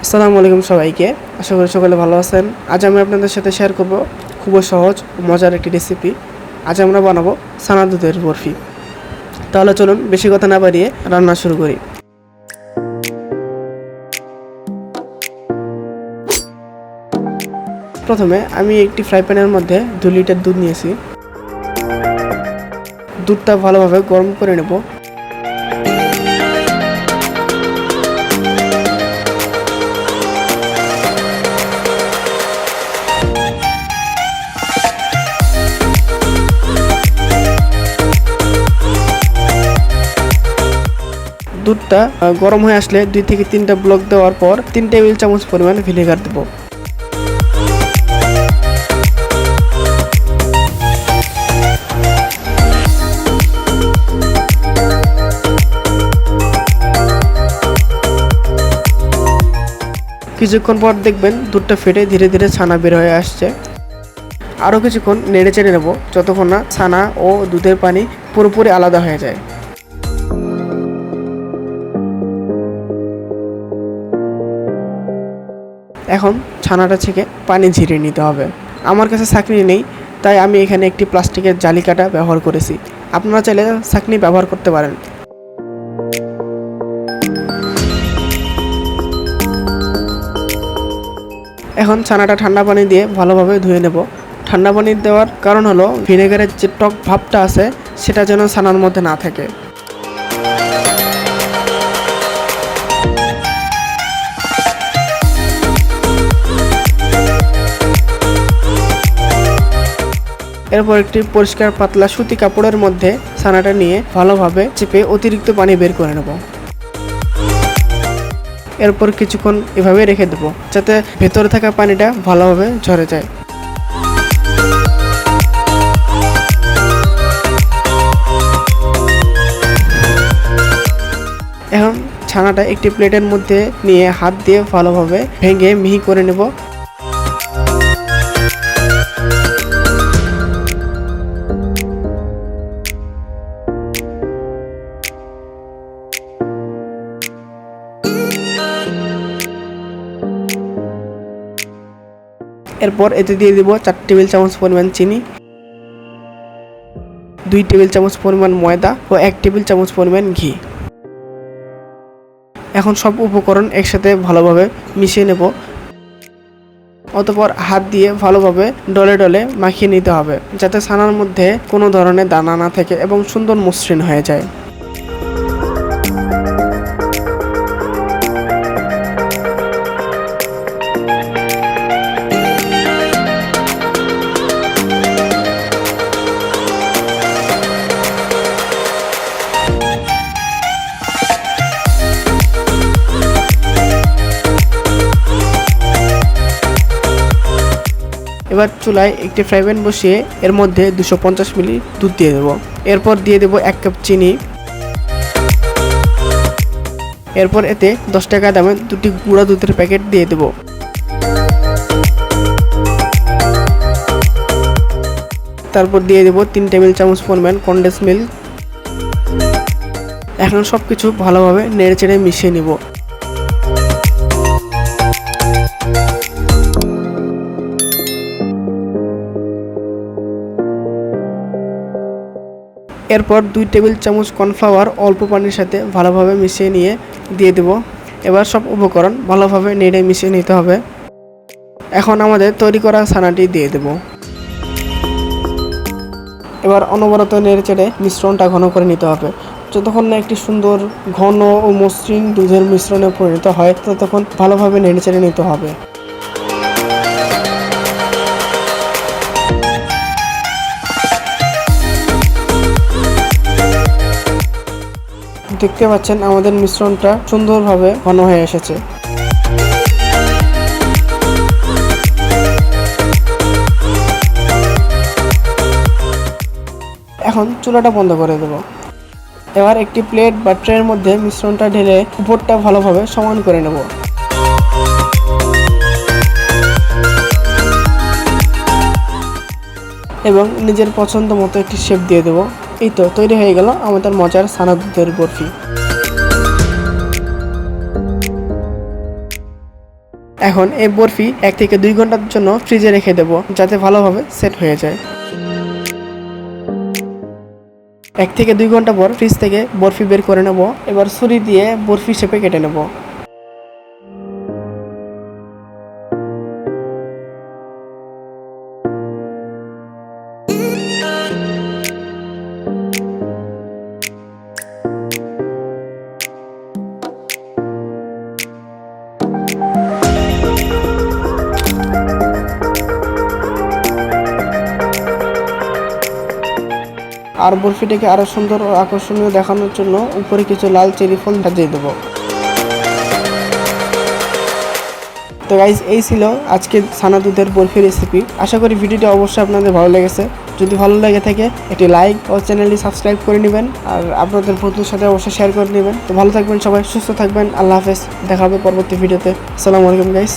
আসসালামু আলাইকুম সবাইকে। আশা করি সকলে ভালো আছেন। আজ আমি আপনাদের সাথে শেয়ার করব খুব সহজ ও মজার একটি রেসিপি। আজ আমরা বানাবো ছানা দুধের বরফি। তাহলে চলুন বেশি কথা না বাড়িয়ে রান্না শুরু করি। প্রথমে আমি একটি ফ্রাই প্যানের মধ্যে 2 লিটার দুধ নিয়েছি। দুধটা ভালোভাবে গরম করে নেব। দুধটা গরম হয়ে আসলে 2 থেকে 3টা ব্লক দেওয়ার পর 3 টেবিল চামচ পরিমাণ ভিনেগার দেব। কিছুক্ষণ পর দেখবেন দুধটা ফেটে ধীরে ধীরে ছানা বের হয়ে আসছে। আরও কিছুক্ষণ নেড়ে চেড়ে নেব যতক্ষণ না ছানা ও দুধের পানি পুরোপুরি আলাদা হয়ে যায়। এখন ছানাটা থেকে পানি ঝরিয়ে নিতে হবে। আমার কাছে ছাঁকনি নেই, তাই আমি এখানে একটি প্লাস্টিকের জালি কাটা ব্যবহার করেছি। আপনারা চাইলে ছাঁকনি ব্যবহার করতে পারেন। এখন ছানাটা ঠান্ডা পানি দিয়ে ভালোভাবে ধুয়ে নেব। ঠান্ডা পানি দেওয়ার কারণ হলো ভিনেগারের যে টক ভাবটা আছে সেটা যেন ছানার মধ্যে না থাকে। এরপর একটি পরিষ্কার পাতলা সুতি কাপড়ের মধ্যে ছানাটা নিয়ে ভালোভাবে চেপে অতিরিক্ত পানি বের করে নেব। এরপর কিছুক্ষণ এভাবে রেখে দেব যাতে ভেতরে থাকা পানিটা ভালোভাবে ঝরে যায়। এখন ছানাটা একটি প্লেটের মধ্যে নিয়ে হাত দিয়ে ভালোভাবে ভেঙে মিহি করে নেব। এরপর এতে দিয়ে দেব 4 টেবিল চামচ পরিমাণ চিনি, 2 টেবিল চামচ পরিমাণ ময়দা ও 1 টেবিল চামচ পরিমাণ ঘি। এখন সব উপকরণ একসাথে ভালোভাবে মিশিয়ে নেব। অতঃপর হাত দিয়ে ভালোভাবে ডলে ডলে মাখিয়ে নিতে হবে যাতে ছানার মধ্যে কোনো ধরনের দানা না থাকে এবং সুন্দর মসৃণ হয়ে যায়। এবার চুলায় একটি ফ্রাই প্যান বসিয়ে এর মধ্যে 250 মিলি দুধ দিয়ে দেব। এরপর দিয়ে দেব 1 কাপ চিনি। এরপর এতে 10 টাকা দামের 2টি গুঁড়া দুধের প্যাকেট দিয়ে দেব। তারপর দিয়ে দেব 3 টেবিল চামচ পরিমাণ কনডেন্স মিল্ক। এখন সবকিছু ভালোভাবে নেড়ে চেড়ে মিশিয়ে নেব। এরপর 2 টেবিল চামচ কর্নফ্লাওয়ার অল্প পানির সাথে ভালোভাবে মিশিয়ে নিয়ে দিয়ে দেব। এবার সব উপকরণ ভালোভাবে নেড়ে মিশিয়ে নিতে হবে। এখন আমাদের তৈরি করা ছানাটি দিয়ে দেব। এবার অনবরত নেড়ে চেড়ে মিশ্রণটা ঘন করে নিতে হবে। যতক্ষণ না একটি সুন্দর ঘন ও মসৃণ দুধের মিশ্রণে পরিণত হয় ততক্ষণ ভালোভাবে নেড়ে চেড়ে নিতে হবে। দেখতে পাচ্ছেন আমাদের মিশ্রণটা সুন্দরভাবে ঘন হয়ে এসেছে। এখন চুলাটা বন্ধ করে দেব। এবার একটি প্লেট বা ট্রের মধ্যে মিশ্রণটা ঢেলে উপরটা ভালোভাবে সমান করে নেব। এবং নিজের পছন্দ মতো একটি শেপ দিয়ে দেব। এই তো তৈরি হয়ে গেল আমাদের মজার ছানা দুধের বরফি। এখন এই বরফি 1 থেকে 2 ঘন্টার জন্য ফ্রিজে রেখে দেব, যাতে ভালোভাবে সেট হয়ে যায়। 1 থেকে 2 ঘন্টা পর ফ্রিজ থেকে বরফি বের করে নেব। এবার ছুরি দিয়ে বরফি শেপে কেটে নেব। আর বরফিটাকে আরো সুন্দর ও আকর্ষণীয় দেখানোর জন্য উপরে কিছু লাল চেরি ফল সাজিয়ে দেবো। তো গাইজ, এই ছিল আজকে ছানা দুধের বরফি রেসিপি। আশা করি ভিডিওটি অবশ্যই আপনাদের ভালো লেগেছে। যদি ভালো লেগে থাকে একটি লাইক ও চ্যানেলটি সাবস্ক্রাইব করে নেবেন, আর আপনাদের বন্ধুদের সাথে অবশ্যই শেয়ার করে নেবেন। তো ভালো থাকবেন সবাই, সুস্থ থাকবেন। আল্লাহ হাফেজ, দেখা হবে পরবর্তী ভিডিওতে। আসসালামু আলাইকুম গাইস।